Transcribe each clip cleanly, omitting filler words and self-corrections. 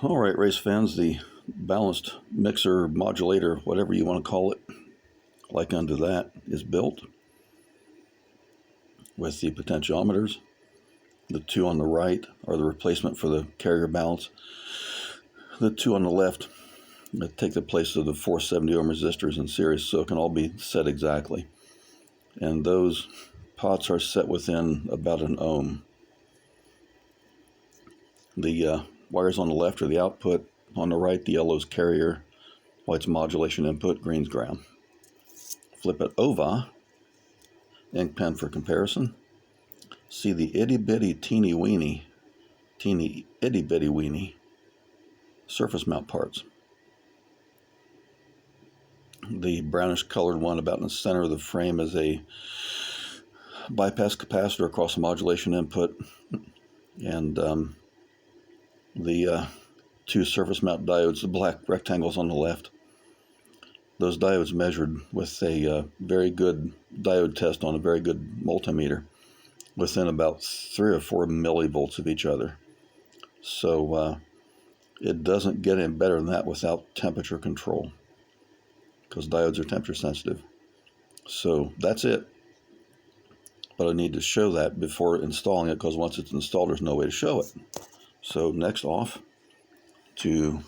All right, race fans, the balanced mixer, modulator, whatever you want to call it, like unto that, is built with the potentiometers. The two on the right are the replacement for the carrier balance. The two on the left take the place of the 470 ohm resistors in series, so it can all be set exactly. And those pots are set within about an ohm. The wires on the left are the output. On the right, the yellow's carrier, white's modulation input, green's ground. Flip it over, ink pen for comparison. See the itty-bitty teeny itty-bitty weeny surface mount parts. The brownish colored one about in the center of the frame is a bypass capacitor across the modulation input, and the two surface mount diodes, the black rectangles on the left. Those diodes measured with a very good diode test on a very good multimeter within about 3 or 4 millivolts of each other. So it doesn't get any better than that without temperature control, because diodes are temperature sensitive. So that's it. But I need to show that before installing it, because once it's installed, there's no way to show it. So next off, to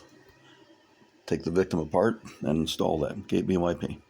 take the victim apart and install that. KBYP.